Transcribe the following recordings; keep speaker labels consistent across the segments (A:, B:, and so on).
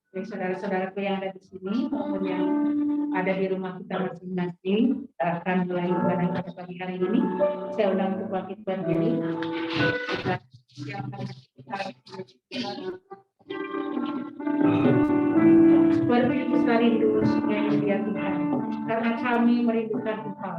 A: Jadi saudara-saudaraku yang ada di sini maupun yang ada di rumah kita masing-masing, kita akan mulai ibadah pada pagi hari ini. Saya undang untuk bangkit berdiri. Kita siapkan berbegitu rindu sungai dia Tuhan, karena kami merindukan Engkau.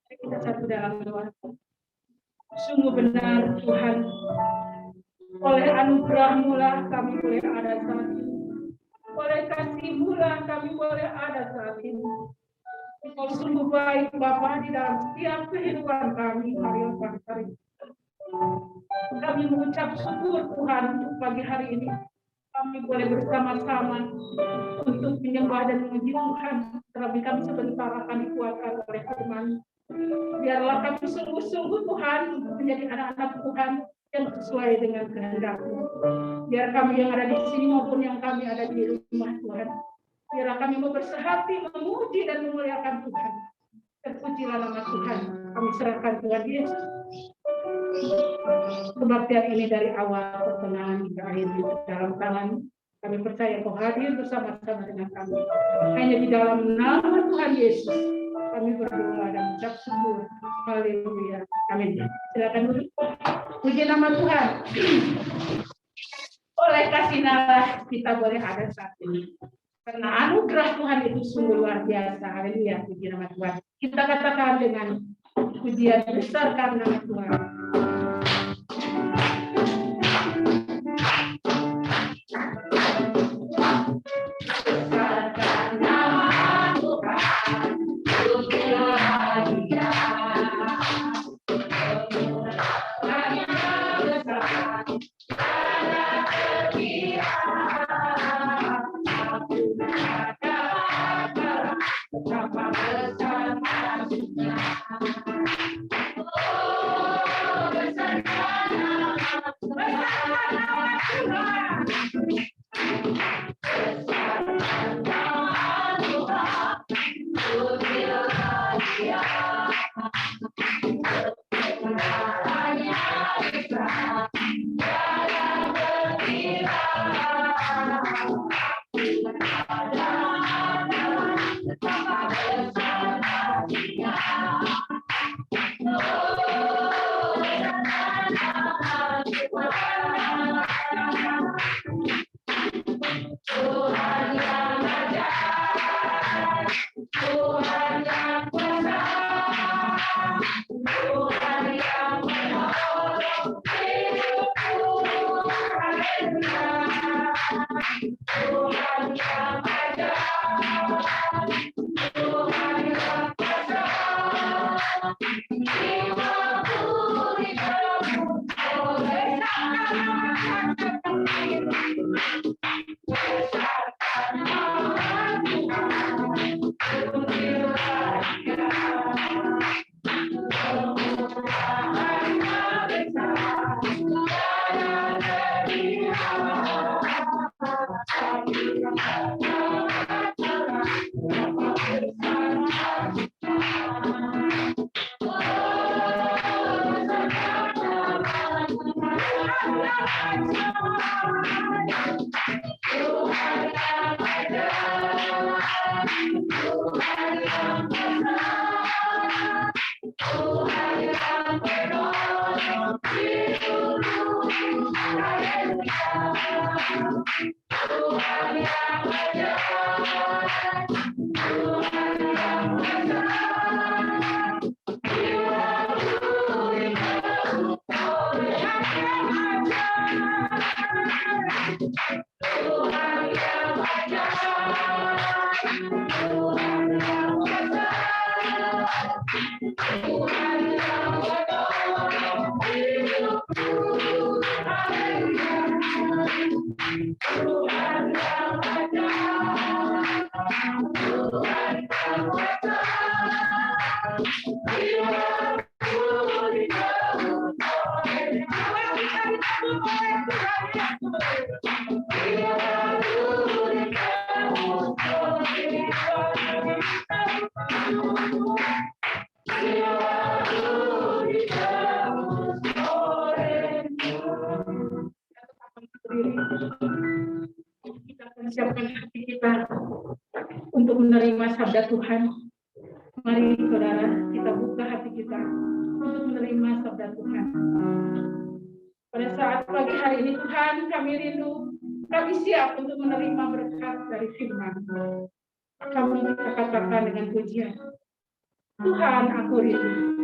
A: Kita satu dalam doa. Sungguh benar Tuhan, oleh anugerah-Mu lah kami boleh ada saat ini. Oleh kasih-Mu lah kami boleh ada saat ini. Engkau sungguh baik Bapa di dalam setiap kehidupan kami hari. Kami mengucap syukur Tuhan untuk pagi hari ini. Kami boleh bersama-sama untuk menyembah dan memuji Tuhan. Terlebih kami sebentar akan dikuatkan oleh firman. Biarlah kami sungguh-sungguh Tuhan menjadi anak-anak Tuhan yang sesuai dengan kehendak-Mu. Biar kami yang ada di sini maupun yang kami ada di rumah Tuhan, biarlah kami mau bersehati memuji dan memuliakan Tuhan. Terpujilah nama Tuhan. Kami serahkan Tuhan Yesus kebaktian ini dari awal pertengahan hingga akhir di dalam tangan. Kami percaya Kau hadir bersama-sama dengan kami. Hanya di dalam nama Tuhan Yesus kami berdoa dan mengucap syukur. Haleluya. Amin. Silakan duduk. Puji nama Tuhan. Oleh kasih-Nya kita boleh ada saat ini. Karena anugerah Tuhan itu sungguh luar biasa. Haleluya. Puji nama Tuhan. Kita katakan dengan pujian besar karena Tuhan. Kita persiapkan hati kita untuk menerima sabda Tuhan. Mari saudara, kita buka hati kita untuk menerima sabda Tuhan. Pada saat pagi hari ini Tuhan, kami rindu, kami siap untuk menerima berkat dari firman. Kami kita katakan dengan pujian. Tuhan, aku rindu.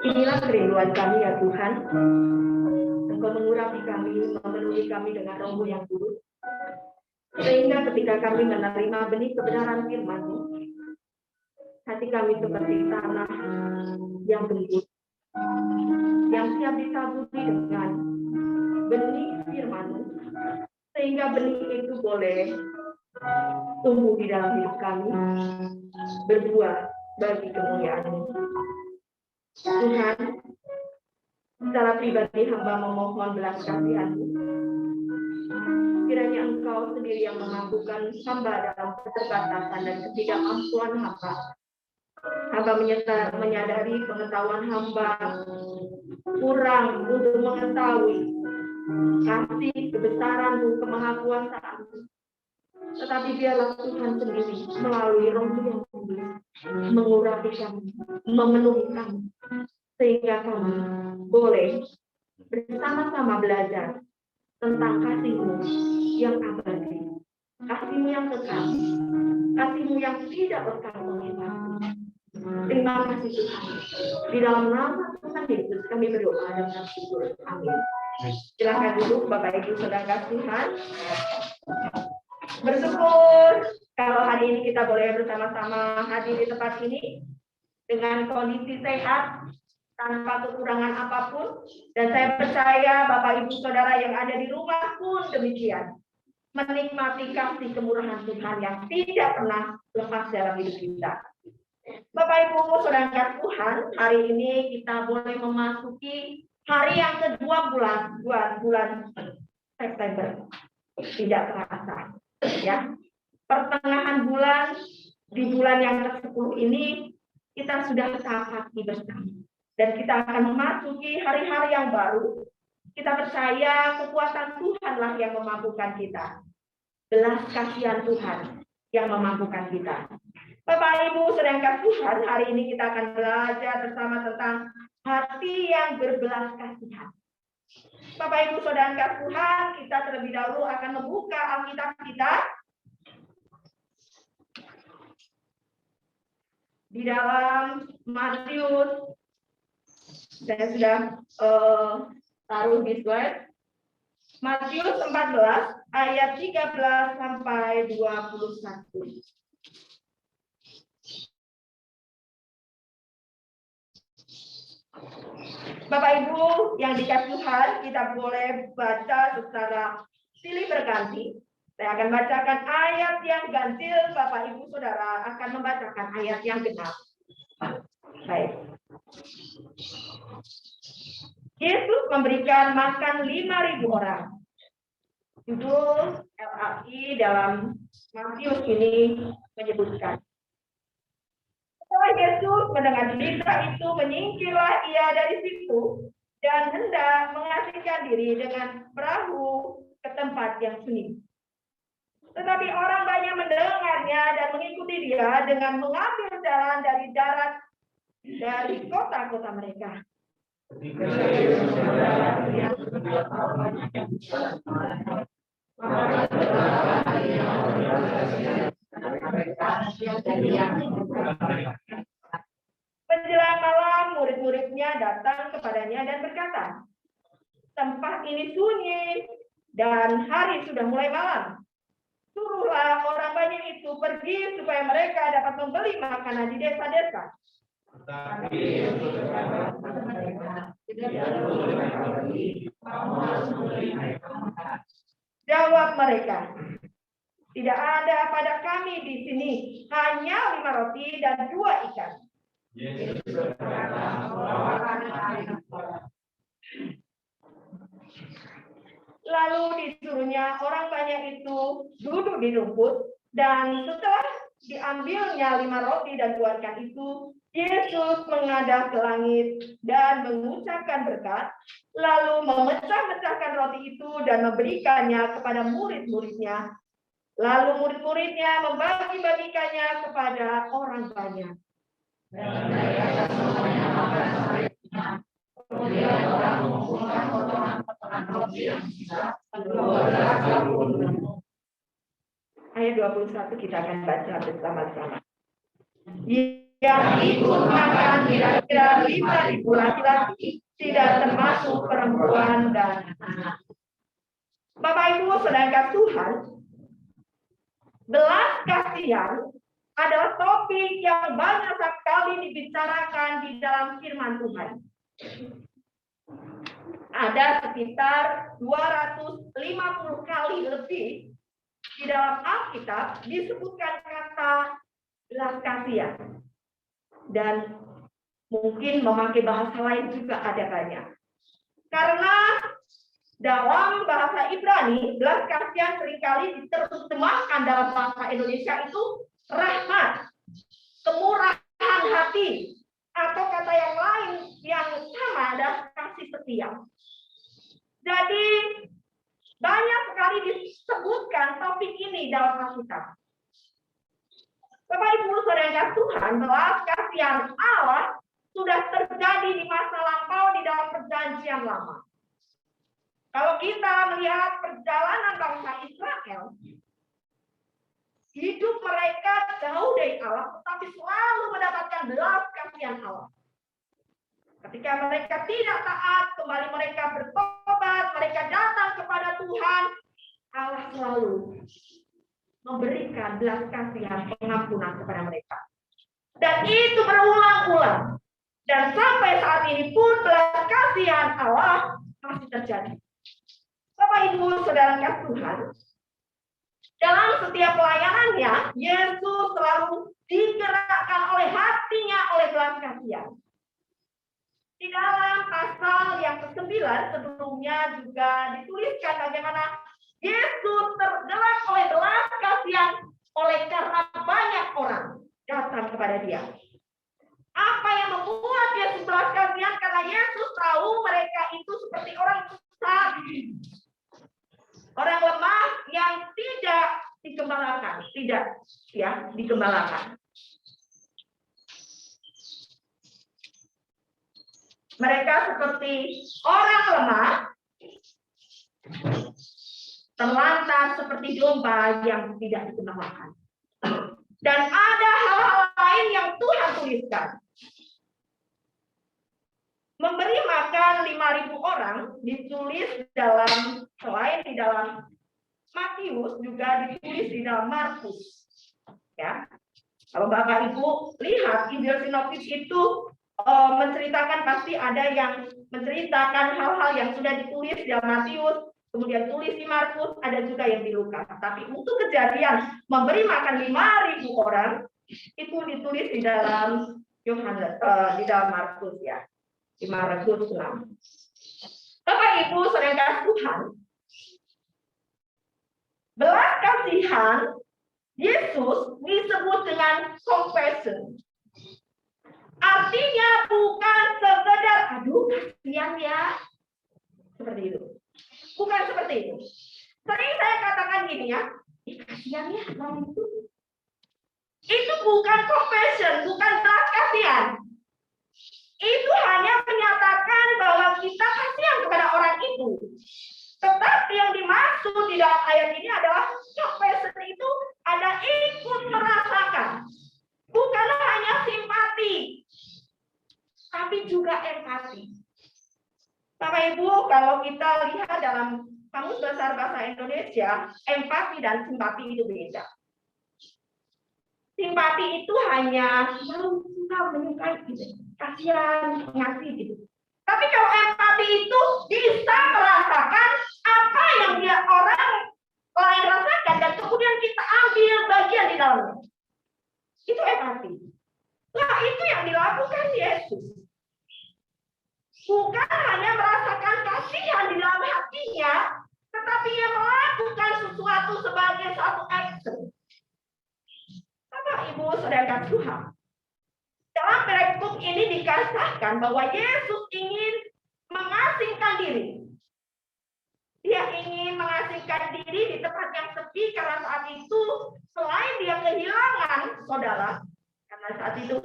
A: Inilah kerinduan kami ya Tuhan. Engkau mengurapi kami, memenuhi kami dengan Roh-Mu yang kudus. Sehingga ketika kami menerima benih kebenaran firman-Mu, hati kami seperti tanah yang gembur, yang siap ditaburi dengan benih firman-Mu, sehingga benih itu boleh tumbuh di dalam hidup kami, berbuah bagi kemuliaan-Mu. Tuhan, secara pribadi hamba memohon belas kasihan-Mu. Kiranya Engkau sendiri yang memampukan hamba dalam keterbatasan dan ketidakmampuan hamba. Hamba menyadari pengetahuan hamba kurang untuk mengetahui kasih kebesaran-Mu, kemahakuasaan-Mu. Tetapi biarlah Tuhan sendiri melalui Roh-Mu yang kudus mengurapi kami, memenuhi kami, sehingga kami boleh bersama-sama belajar tentang kasih-Mu yang abadi, kasih-Mu yang kekal, kasih-Mu yang tidak berkali-kali. Terima kasih Tuhan. Di dalam nama Tuhan Yesus kami berdoa dan bersyukur. Amin.
B: Silakan duduk Bapak Ibu Saudara Tuhan. Bersyukur kalau hari ini kita boleh bersama-sama hadir di tempat ini dengan kondisi sehat, tanpa kekurangan apapun. Dan saya percaya Bapak Ibu Saudara yang ada di rumah pun demikian. Menikmati kasih kemurahan Tuhan yang tidak pernah lepas dalam hidup kita. Bapak Ibu Saudara Tuhan, hari ini kita boleh memasuki hari yang kedua bulan September. Tidak terasa, ya. Pertengahan bulan, di bulan yang ke-10 ini kita sudah sepakati bersama. Dan kita akan memasuki hari-hari yang baru. Kita percaya kekuatan Tuhanlah yang memampukan kita. Belas kasihan Tuhan yang memampukan kita. Bapak Ibu saudara Tuhan, hari ini kita akan belajar bersama tentang hati yang berbelas kasihan. Bapak Ibu saudara Tuhan, kita terlebih dahulu akan membuka Alkitab kita di dalam Matius. Saya sudah taruh di slide. Matius 14 ayat 13 sampai 21. Bapak Ibu yang dikasih Tuhan, kita boleh baca secara silih berganti. Saya akan bacakan ayat yang ganjil, Bapak Ibu Saudara akan membacakan ayat yang genap. Baik. Yesus memberikan makan 5.000 orang. Judul LAI dalam Matius ini menyebutkan. Setelah Yesus mendengar berita itu, menyingkirlah ia dari situ dan hendak mengasingkan diri dengan perahu ke tempat yang sunyi. Tetapi orang banyak mendengarnya dan mengikuti dia dengan mengambil jalan dari darat dari kota-kota mereka. Menjelang malam, murid-muridnya datang kepadanya dan berkata, tempat ini sunyi dan hari sudah mulai malam. Suruhlah orang banyak itu pergi supaya mereka dapat membeli makanan di desa-desa. Jawab mereka, tidak ada pada kami di sini, hanya 5 roti dan 2 ikan. Lalu disuruhnya orang banyak itu duduk di rumput, dan setelah diambilnya 5 roti dan 2 ikan itu, Yesus menghadap ke langit dan mengucapkan berkat, lalu memecah-mecahkan roti itu dan memberikannya kepada murid-muridnya. Lalu murid-muridnya membagi-bagikannya kepada orang banyak. Kemudian orang mengumpulkan potongan roti yang sisa 12. Ayat 21 kita akan baca bersama-sama. Yang ikut makan kira-kira 5.000 laki-laki, tidak termasuk perempuan dan anak. Bapak Ibu saudara Tuhan, belas kasihan adalah topik yang banyak sekali dibicarakan di dalam firman Tuhan. Ada sekitar 250 kali lebih di dalam Alkitab disebutkan kata belas kasihan. Dan mungkin memakai bahasa lain juga ada banyak. Karena dalam bahasa Ibrani, belas kasihan seringkali diterjemahkan dalam bahasa Indonesia itu rahmat, kemurahan hati, atau kata yang lain yang sama adalah kasih setia. Jadi banyak sekali disebutkan topik ini dalam Alkitab. Bapak Ibu saudara Tuhan, belas kasihan Allah sudah terjadi di masa lampau di dalam perjanjian lama. Kalau kita melihat perjalanan bangsa Israel, hidup mereka jauh dari Allah, tetapi selalu mendapatkan belas kasihan Allah. Ketika mereka tidak taat, kembali mereka bertobat, Tuhan, Allah selalu memberikan belas kasihan pengampunan kepada mereka. Dan itu berulang-ulang. Dan sampai saat ini pun belas kasihan Allah masih terjadi. Bapak Ibu Saudara kasih Tuhan, dalam setiap pelayanannya, Yesus selalu digerakkan oleh hatinya oleh belas kasihan. Di dalam pasal yang ke-9 sebelumnya juga dituliskan bagaimana Yesus tergerak oleh belas kasihan oleh karena banyak orang datang kepada dia. Apa yang membuat Yesus belas kasihan? Karena Yesus tahu mereka itu seperti orang susah, orang lemah yang tidak dikembalakan, dikembalakan. Mereka seperti orang lemah, terlantar seperti domba yang tidak dikembalakan. Dan ada hal-hal lain yang Tuhan tuliskan. Memberi makan 5.000 orang ditulis dalam, selain di dalam Matius, juga ditulis di dalam Markus. Ya, kalau Bapak Ibu lihat Injil Sinoptis itu menceritakan, pasti ada yang menceritakan hal-hal yang sudah ditulis di dalam Matius, kemudian tulis di Markus, ada juga yang di Lukas. Tapi untuk kejadian memberi makan 5.000 orang itu ditulis di dalam Yohanes, di dalam Markus ya, di Markus 6. Bapak Ibu saudara Tuhan, belas kasihan Yesus disebut dengan compassion. Artinya bukan sekedar aduh kasihan ya, seperti itu. Bukan seperti itu. Sering saya katakan gini ya, kasihan ya orang itu. Itu bukan compassion, bukan belas kasihan. Itu hanya menyatakan bahwa kita kasihan kepada orang itu. Tetapi yang dimaksud di dalam ayat ini adalah compassion itu ada ikut merasakan. Bukan hanya simpati, tapi juga empati. Bapak Ibu, kalau kita lihat dalam Kamus Besar Bahasa Indonesia, empati dan simpati itu beda. Simpati itu hanya suka menyukai gitu, kasihan, mengasihi gitu. Tapi kalau empati itu bisa merasakan apa yang dia orang lain rasakan dan kemudian kita ambil bagian di dalamnya. Itu empati. Nah, itu yang dilakukan Yesus. Bukan hanya merasakan kasihan di dalam hatinya, tetapi ia melakukan sesuatu sebagai satu action. Bapak Ibu saudara Tuhan, dalam perikop ini dikatakan bahwa Yesus ingin mengasingkan diri. Dia ingin mengasingkan diri di tempat yang sepi karena saat itu selain dia kehilangan saudara, karena saat itu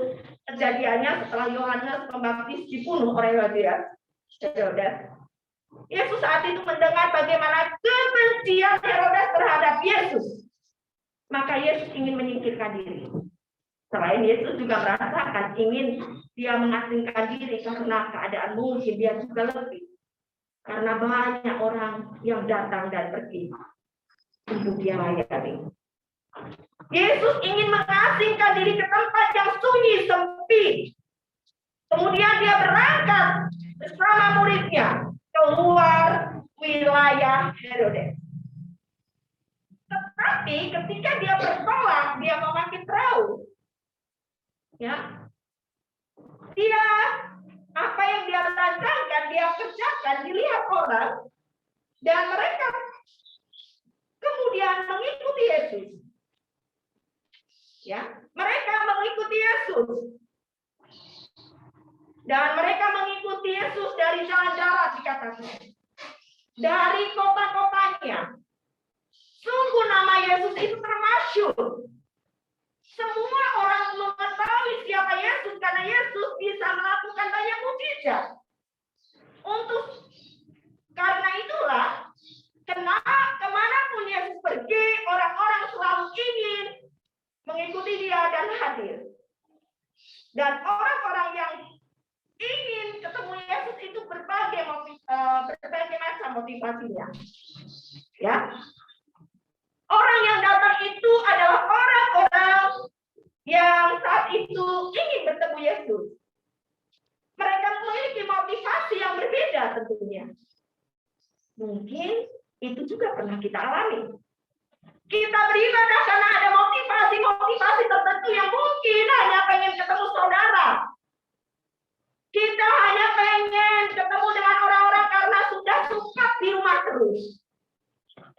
B: kejadiannya setelah Yohanes Pembaptis dibunuh oleh Herodes. Yesus saat itu mendengar bagaimana kebencian Herodes terhadap Yesus. Maka Yesus ingin menyingkirkan diri. Selain Yesus juga merasakan ingin dia mengasingkan diri karena keadaan mungkin dia juga lebih. Karena banyak orang yang datang dan pergi untuk dia layani. Yesus ingin mengasingkan diri ke tempat yang sunyi, sepi. Kemudian dia berangkat bersama muridnya keluar wilayah Herodes. Tetapi ketika dia bertolak, dia memakai perahu. Ya, dia apa yang dia rancangkan, dia kerjakan, dilihat orang, dan mereka kemudian mengikuti Yesus. Ya, mereka mengikuti Yesus. Dan mereka mengikuti Yesus dari jalan darat dikatakan. Dari kota-kotanya. Sungguh nama Yesus itu termasyhur. Semua orang mengetahui siapa Yesus karena Yesus bisa melakukan banyak mukjizat. Karena itulah, kemanapun Yesus pergi, orang-orang selalu ingin mengikuti dia dan hadir. Dan orang-orang yang ingin ketemu Yesus itu berbagai macam motivasinya. Ya. Orang yang datang itu adalah orang-orang yang saat itu ingin bertemu Yesus. Mereka memiliki motivasi yang berbeda tentunya. Mungkin itu juga pernah kita alami. Kita beribadah karena ada motivasi tertentu yang mungkin hanya pengen ketemu saudara. Kita hanya pengen ketemu dengan orang-orang karena sudah suka di rumah terus.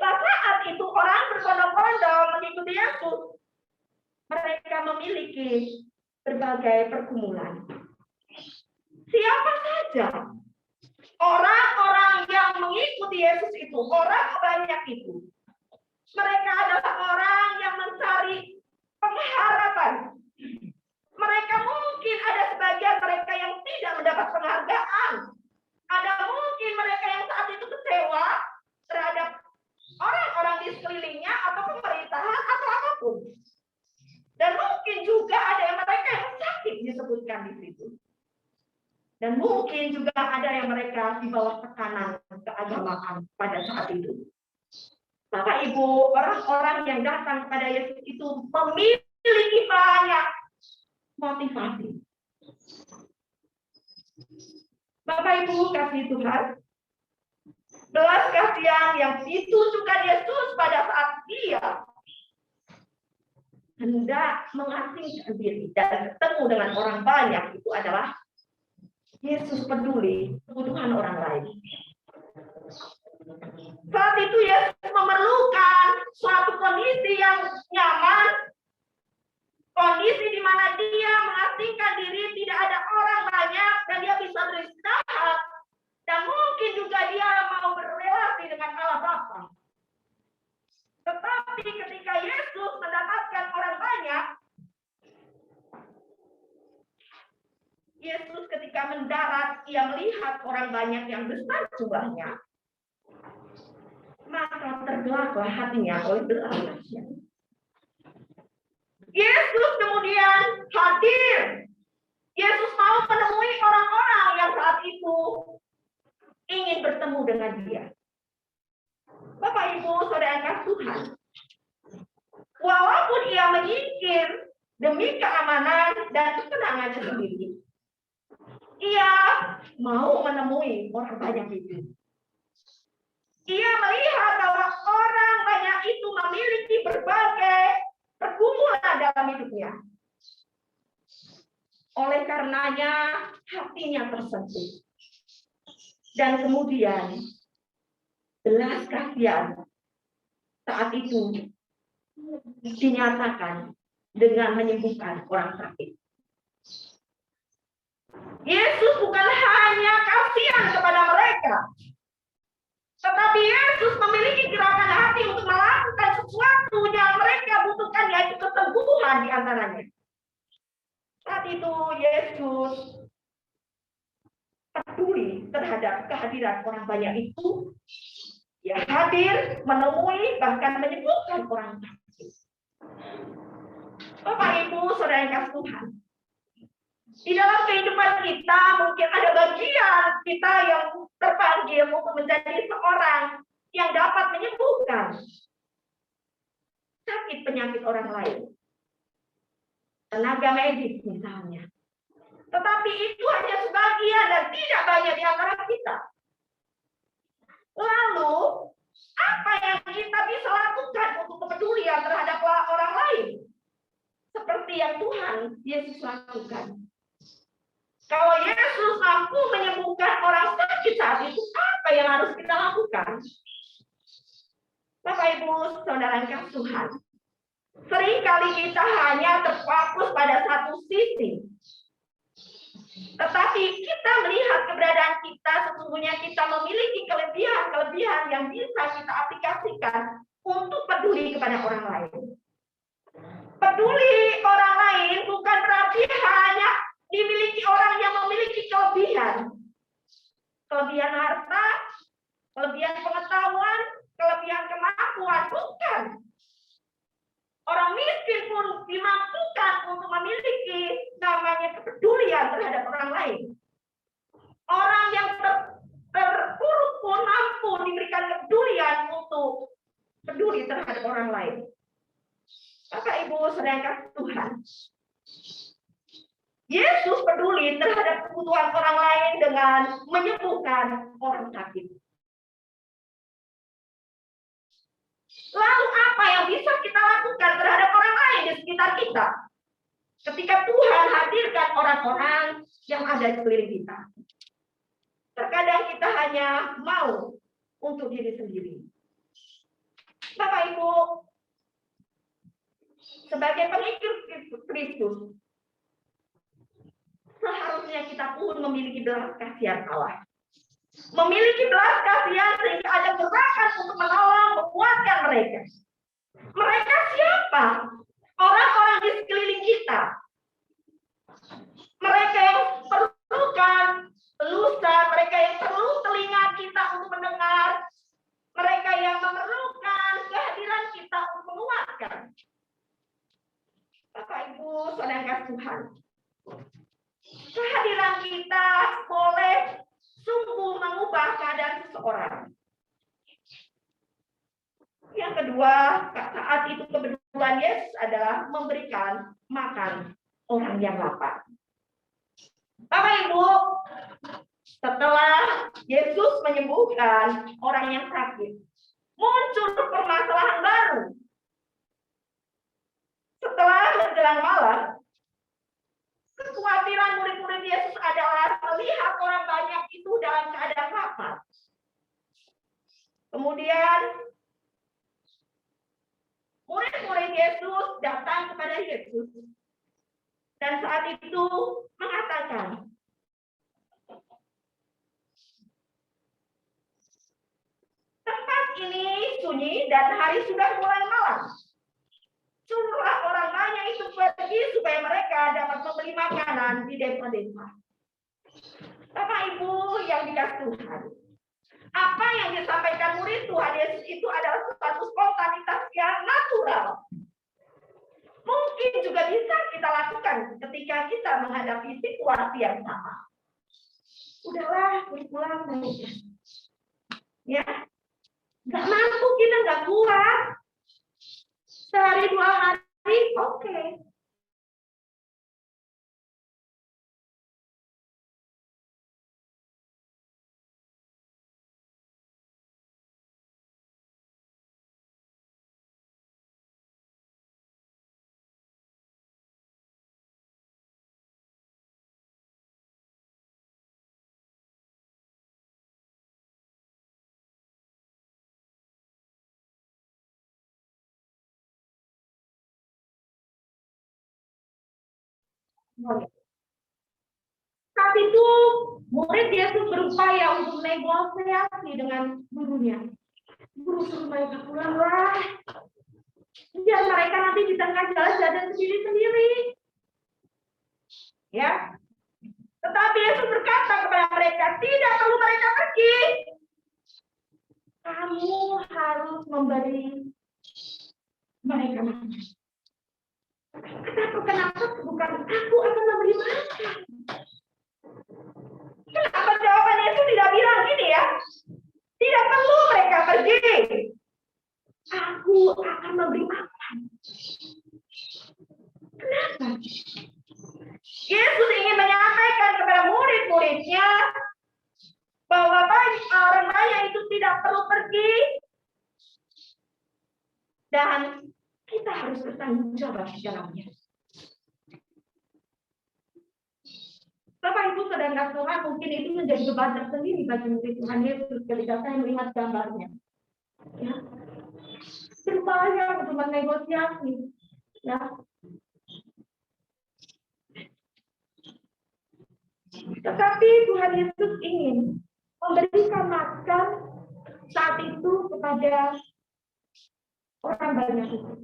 B: Saat itu orang berbondong-bondong mengikuti Yesus. Mereka memiliki berbagai pergumulan. Siapa saja orang-orang yang mengikuti Yesus itu, orang banyak itu. Mereka adalah orang yang mencari pengharapan. Mereka mungkin ada sebagian mereka yang tidak mendapat penghargaan. Ada mungkin mereka yang saat itu kecewa terhadap orang-orang di sekelilingnya atau pemerintahan atau apapun. Dan mungkin juga ada yang mereka yang sakit disebutkan di situ. Dan mungkin juga ada yang mereka di bawah tekanan keagamaan pada saat itu. Bapak Ibu, orang-orang yang datang kepada Yesus itu memiliki banyak motivasi. Bapak Ibu kasih Tuhan, belas kasihan yang ditunjukkan Yesus pada saat dia hendak mengasingkan diri dan ketemu dengan orang banyak itu adalah Yesus peduli kebutuhan orang lain. Saat itu Yesus memerlukan suatu kondisi yang nyaman, kondisi di mana dia mengasingkan diri, tidak ada orang banyak, dan dia bisa beristirahat, dan mungkin juga dia mau berrelasi dengan Allah Bapa. Tetapi ketika Yesus mendapatkan orang banyak, Yesus ketika mendarat, ia melihat orang banyak yang besar jumlahnya. Maka tergelaklah hatinya oleh belas kasihan. Yesus kemudian hadir. Yesus mau menemui orang-orang yang saat itu ingin bertemu dengan dia. Bapak Ibu, saudara Tuhan, walaupun ia menyingkir demi keamanan dan ketenangannya sendiri, ia mau menemui orang banyak itu. Ia melihat bahwa orang banyak itu memiliki berbagai pergumulan dalam hidupnya. Oleh karenanya hatinya tersentuh. Dan kemudian belas kasihan saat itu dinyatakan dengan menyembuhkan orang sakit. Yesus bukan hanya kasihan kepada mereka, tetapi Yesus memiliki gerakan hati untuk melakukan sesuatu yang mereka butuhkan, yaitu keteguhan di antaranya. Saat itu Yesus peduli terhadap kehadiran orang banyak itu. Dia hadir, menemui, bahkan menyembuhkan orang sakit. Bapak Ibu, saudara yang kasih Tuhan, di dalam kehidupan kita mungkin ada bagian kita yang terpanggil untuk menjadi seorang yang dapat menyembuhkan sakit penyakit orang lain. Tenaga medis misalnya. Tetapi itu hanya sebagian dan tidak banyak di antara kita. Lalu, apa yang kita bisa lakukan untuk kepedulian terhadap orang lain? Seperti yang Tuhan Yesus lakukan. Kalau Yesus mampu menyembuhkan orang sakit saat itu, apa yang harus kita lakukan? Bapak Ibu, saudara yang Tuhan, seringkali kita hanya terfokus pada satu sisi. Tetapi kita melihat keberadaan kita, sesungguhnya kita memiliki kelebihan-kelebihan yang bisa kita aplikasikan untuk peduli kepada orang lain. Peduli orang lain bukan berarti hanya dimiliki orang yang memiliki kelebihan. Kelebihan harta, kelebihan pengetahuan, kelebihan kemampuan, bukan. Orang miskin pun dimampukan untuk memiliki namanya kepedulian terhadap orang lain. Orang yang terpuruk pun mampu diberikan kepedulian untuk terhadap orang lain. Bapak Ibu saudara kasih Tuhan, Yesus peduli terhadap kebutuhan orang lain dengan menyembuhkan orang sakit. Lalu apa yang bisa kita lakukan terhadap orang lain di sekitar kita? Ketika Tuhan hadirkan orang-orang yang ada di sekeliling kita. Terkadang kita hanya mau untuk diri sendiri. Bapak Ibu, sebagai pengikut Kristus, seharusnya kita pun memiliki belas kasihan Allah. Memiliki belas kasihan sehingga ada gerakan untuk menolong, menguatkan mereka. Mereka siapa? Orang-orang di sekeliling kita. Mereka yang perlukan elusan, mereka yang perlu telinga kita untuk mendengar, mereka yang memerlukan kehadiran kita untuk menguatkan. Bapak Ibu, saudara kasih Tuhan, kehadiran kita boleh sungguh mengubah keadaan seseorang. Yang kedua, saat itu kebetulan Yesus adalah memberikan makan orang yang lapar. Bapak Ibu, setelah Yesus menyembuhkan orang yang sakit, muncul permasalahan baru. Setelah menjelang malam, kekhawatiran murid-murid Yesus adalah melihat orang banyak itu dalam keadaan lapar. Kemudian, murid-murid Yesus datang kepada Yesus. Dan saat itu mengatakan, tempat ini sunyi dan hari sudah mulai malam. Suruhlah orang banyak itu pergi supaya mereka dapat membeli makanan di desa-desa. Bapak Ibu yang dikasihi Tuhan, apa yang disampaikan murid Tuhan Yesus itu adalah suatu spontanitas yang natural. Mungkin juga bisa kita lakukan ketika kita menghadapi situasi yang sama. Udahlah, pulang aja. Ya, nggak mampu, kita nggak kuat. Sehari 2 hari, oke. Saat itu murid Yesus berupaya untuk negosiasi dengan gurunya. Guru suruh mereka pulang lah. Biar mereka nanti di tengah jalan jalan sendiri-sendiri. Ya. Tetapi Yesus berkata kepada mereka, tidak perlu mereka pergi. Kamu harus memberi mereka makan. Kenapa bukan aku akan memberi makan? Kenapa jawaban Yesus tidak bilang gini ya? Tidak perlu mereka pergi. Aku akan memberi makan. Kenapa? Yesus ingin menyampaikan kepada murid-muridnya bahwa orang banyak itu tidak perlu pergi. Dan kita harus bertanggung jawab di dalamnya. Bapak Ibu saudara Tuhan, mungkin itu menjadi beban tersendiri bagi murid Tuhan Yesus ketika saya melihat gambarnya. Ya. Berupaya untuk menegosiasi. Ya. Tetapi Tuhan Yesus ingin memberikan makan saat itu kepada orang banyak itu.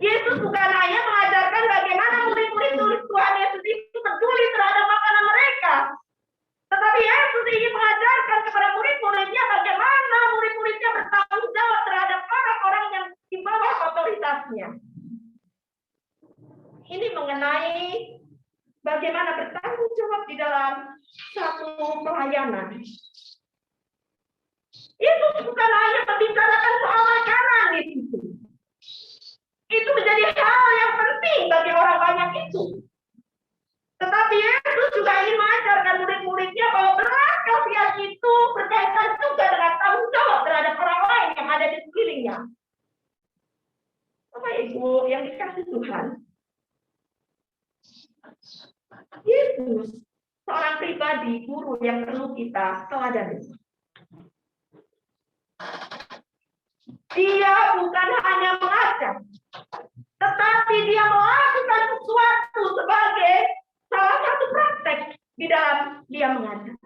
B: Yesus bukan hanya mengajarkan bagaimana murid-murid Tuhan Yesus itu peduli terhadap makanan mereka. Tetapi Yesus ingin mengajarkan kepada murid-muridnya bagaimana murid-muridnya bertanggung jawab terhadap orang-orang yang di bawah otoritasnya. Ini mengenai bagaimana bertanggung jawab di dalam satu pelayanan. Yesus bukan hanya membicarakan soal makanan gitu. menjadi hal yang penting bagi orang banyak itu. Tetapi Yesus juga ingin mengajarkan murid-muridnya bahwa belas kasihan itu berkaitan juga dengan tanggung jawab terhadap orang lain yang ada di sekelilingnya. Bapak Ibu yang dikasih Tuhan, Yesus seorang pribadi, guru yang perlu kita teladani. Dia bukan hanya mengajar, tetapi dia melakukan sesuatu sebagai salah satu praktek di dalam dia mengajar.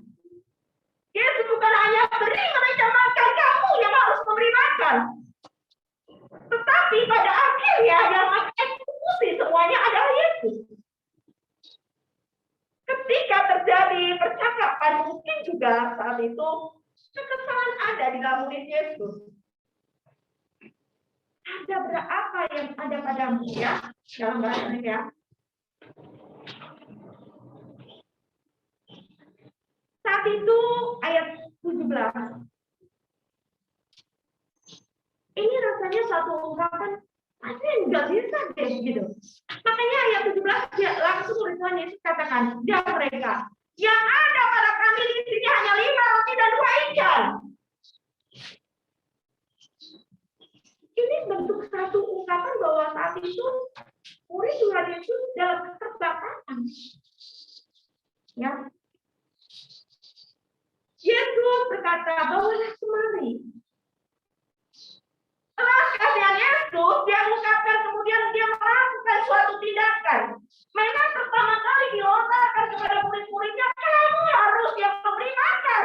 B: Yesus bukan hanya beri mereka makan, kamu yang harus memberi makan. Tetapi pada akhirnya yang mengeksekusi semuanya adalah Yesus. Ketika terjadi percakapan, mungkin juga saat itu kekesalan ada di dalam murid Yesus. Ada berapa yang ada padamu ya dalam bahasa ya. Saat itu ayat 17. Ini rasanya satu ungkapan pasti nggak bisa deh gitu. Makanya ayat 17 dia langsung Tuhan Yesus katakan, "Ya mereka, yang ada pada kami di sini hanya 5 roti dan 2 ikan." Ini bentuk satu ungkapan bahwa saat itu murid Tuhan Yesus dalam keterbatasan. Ya. Yesus berkata, "Bawalah kemari." Belas kasihan Yesus, dia ungkapkan kemudian dia melakukan suatu tindakan. Memang pertama kali dilontarkan kepada murid-muridnya, kamu harus yang memberi makan.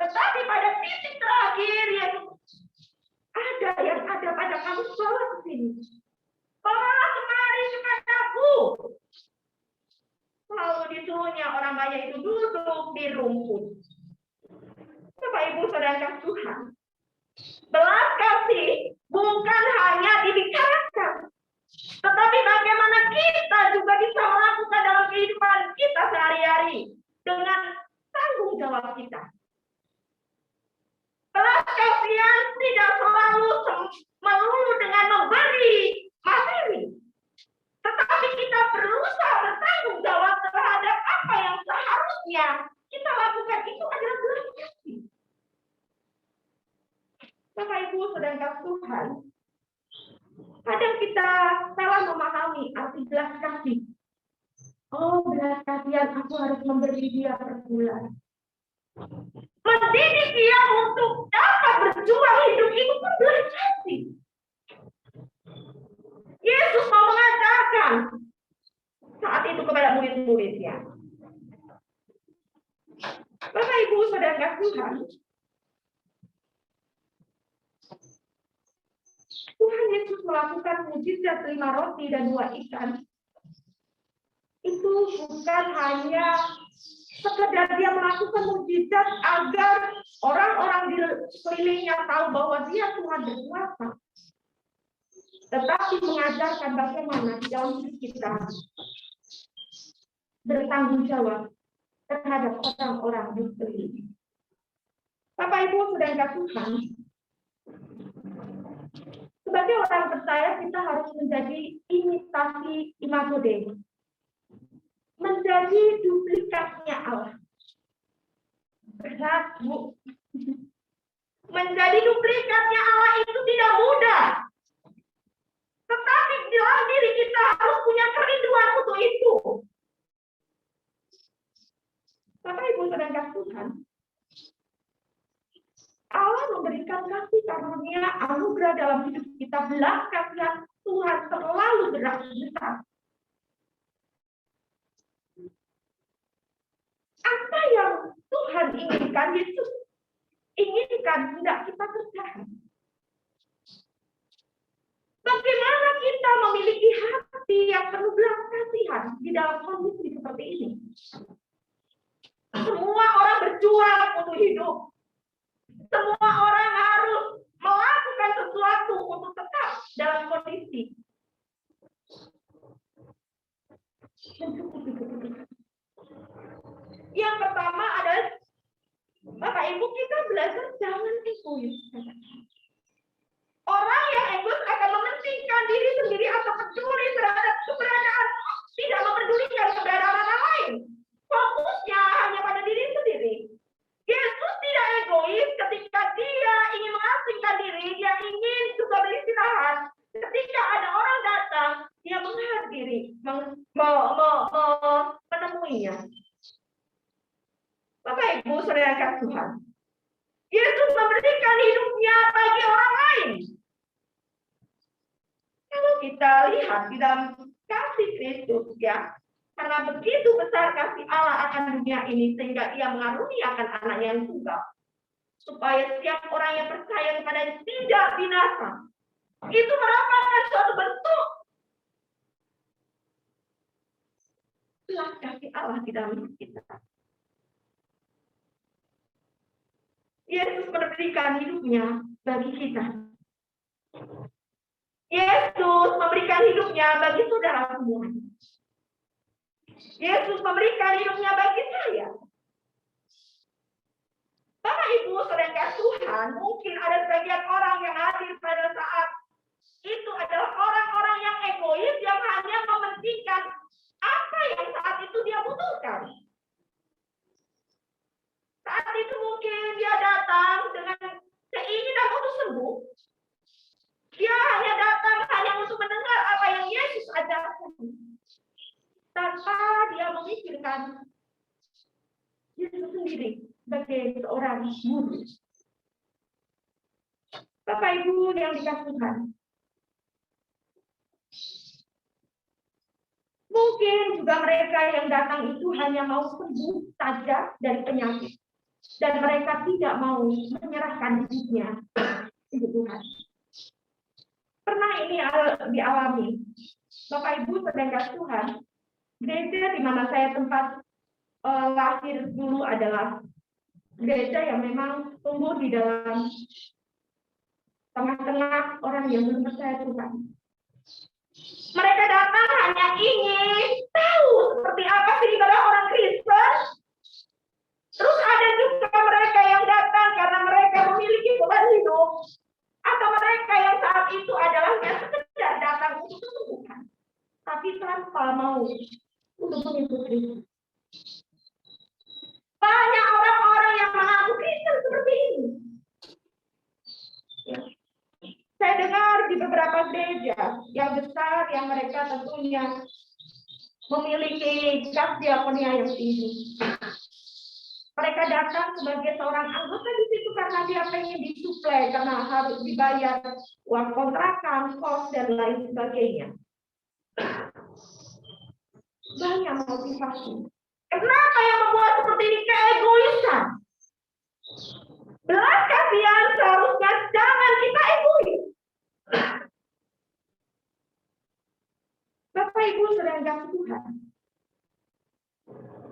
B: Tetapi pada titik terakhir, Yesus, ada yang ada pada kamu, bawa ke sini. Bawa kemari kepadaku. Lalu disuruhnya orang banyak itu duduk di rumput. Bapak Ibu saudara Tuhan, belas kasih bukan hanya dibicarakan, tetapi bagaimana kita juga bisa melakukan dalam kehidupan kita sehari-hari dengan tanggung jawab kita. Belas kasihan tidak selalu melulu dengan memberi materi, tetapi kita berusaha bertanggung jawab terhadap apa yang seharusnya kita lakukan. Itu adalah belas kasih. Bapak Ibu saudara Tuhan, kadang kita salah memahami arti belas kasih. Oh, belas kasihan aku harus memberi dia per bulan. Mendidik dia untuk dapat berjuang hidup itu pun belas kasih. Yesus mau mengajarkan saat itu kepada murid-muridnya. Bapak Ibu saudara Tuhan, Tuhan Yesus melakukan mujizat 5 roti dan 2 ikan. Itu bukan hanya sekedar dia melakukan mujizat agar orang-orang di sekelilingnya tahu bahwa dia Tuhan berkuasa, tetapi mengajarkan bagaimana di dalam hidup kita bertanggung jawab terhadap orang-orang di sekeliling. Bapak Ibu saudara Tuhan, sebagai orang percaya kita harus menjadi imitasi imago Dei, menjadi duplikatnya Allah. Berat, Bu. Menjadi duplikatnya Allah itu tidak mudah. Tetapi di dalam diri kita harus punya kerinduan untuk itu. Bapak Ibu saudara Tuhan, Allah memberikan kasih karunia anugerah dalam hidup kita. Belas kasihan Tuhan terlalu besar. Apa yang Tuhan inginkan, Yesus inginkan tidak kita kerjakan. Bagaimana kita memiliki hati yang penuh belas kasihan di dalam kondisi seperti ini? Semua orang berjuang untuk hidup. Semua orang harus melakukan sesuatu untuk tetap dalam kondisi. Yang pertama adalah Bapak Ibu kita belajar jangan egois. Orang yang egois akan mementingkan peduli terhadap keberadaan, tidak mempedulikan keberadaan orang lain. Fokusnya hanya pada diri sendiri. Yesus tidak egois ketika dia ingin mengasingkan diri, dia ingin juga beristirahat. Ketika ada orang datang, dia menghadiri, menemuinya. Bapak Ibu saudara kasih Tuhan, Yesus memberikan hidupnya bagi orang lain. Kalau kita lihat di dalam kasih Kristus, ya, karena begitu besar kasih Allah akan dunia ini sehingga ia mengaruniakan anaknya yang tunggal, supaya setiap orang yang percaya kepadanya tidak binasa. Itu merupakan suatu bentuk belas kasih Allah di dalam hidup kita. Yesus memberikan hidupnya bagi kita. Yesus memberikan hidupnya bagi saudara semua. Yesus memberikan hidupnya bagi saya. Bapak Ibu saudara Tuhan, mungkin ada sebagian orang yang hadir pada saat itu adalah orang-orang yang egois yang hanya mementingkan apa yang saat itu dia butuhkan. Saat itu mungkin dia datang dengan keinginan untuk sembuh. Dia hanya datang hanya untuk mendengar apa yang Yesus ajarkan. Tanpa dia memikirkan Yesus sendiri sebagai seorang guru. Bapak Ibu yang dikasihi Tuhan, mungkin juga mereka yang datang itu hanya mau sembuh saja dari penyakit. Dan mereka tidak mau menyerahkan dirinya untuk Tuhan. Pernah ini dialami. Bapak Ibu saudara Tuhan, gereja di mana saya tempat lahir dulu adalah gereja yang memang tumbuh di dalam tengah-tengah orang yang belum percaya Tuhan. Mereka datang hanya ingin tahu seperti apa sih ibadah orang Kristen. Terus ada juga mereka yang datang karena mereka memiliki beban hidup, atau mereka yang saat itu adalah yang sekedar datang untuk kesembuhan, tapi tanpa mau untuk mengikuti Kristus. Banyak orang-orang yang mengaku Kristen seperti ini. Ya. Saya dengar di beberapa gereja yang besar yang mereka tentunya memiliki kas diakonia yang tinggi. Mereka datang sebagai seorang anggota di situ karena dia pengen disuplai, karena harus dibayar uang kontrakan, kos, dan lain sebagainya. Banyak motivasi. Kenapa yang membuat seperti ini? Keegoisan. Belas kasihan seharusnya jangan kita egois. Bapak Ibu saudara Tuhan,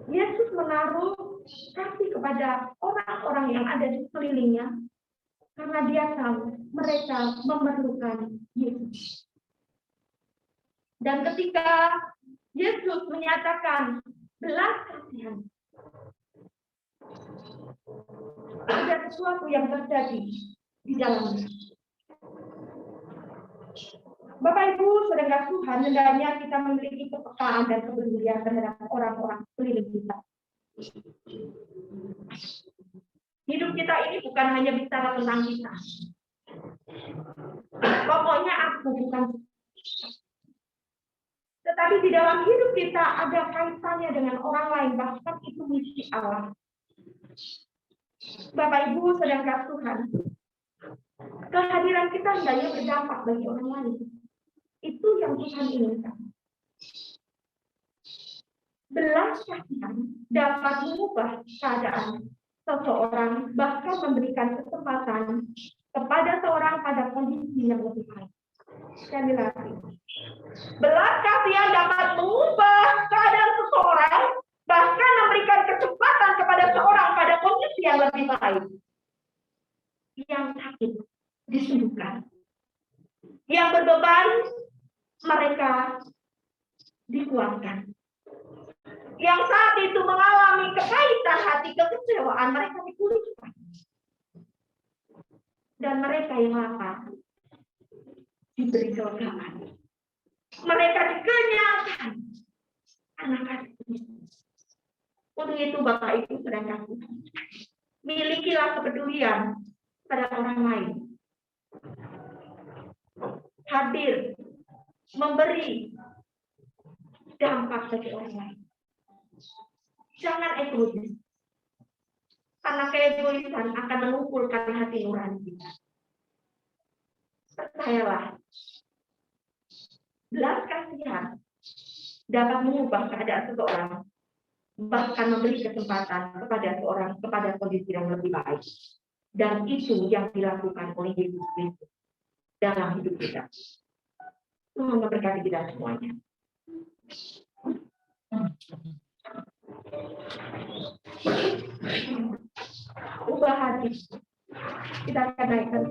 B: Yesus menaruh kasih kepada orang-orang yang ada di sekelilingnya karena dia tahu mereka memerlukan Yesus. Dan ketika Yesus menyatakan belas kasihan, ada sesuatu yang terjadi di dalamnya. Bapak Ibu saudara Tuhan, hendaknya kita memiliki kepekaan dan kepedulian terhadap orang-orang sekeliling kita. Hidup kita ini bukan hanya bicara tentang kita. Pokoknya aku bukan. Tetapi di dalam hidup kita ada kaitannya dengan orang lain, bahkan itu misi Allah. Bapak Ibu saudara Tuhan, kehadiran kita hendaknya berdampak bagi orang lain. Itu yang Tuhan inginkan. Belas kasihan dapat mengubah keadaan seseorang, bahkan memberikan kesempatan kepada seorang pada kondisi yang lebih baik. Sekali lagi, belas kasihan dapat mengubah keadaan seseorang, bahkan memberikan kesempatan kepada seorang pada kondisi yang lebih baik. Yang sakit disembuhkan, yang berbeban mereka dikuatkan. Yang saat itu mengalami kepahitan hati, kekecewaan, mereka dipulihkan. Dan mereka yang lapar diberi kelegaan. mereka dikenyangkan anak-anak. Untuk itu Bapak Ibu saudara, milikilah kepedulian pada orang lain. Hadir, memberi dampak bagi orang lain. Jangan egois. Karena keegoisan akan mengumpulkan hati nurani kita. Percayalah, belas kasihan dapat mengubah keadaan seseorang, bahkan memberi kesempatan kepada kondisi yang lebih baik. Dan itu yang dilakukan oleh Yesus Kristus dalam hidup kita. Tuhan memberkati kita semuanya. Ubah hati. Kita akan naikkan.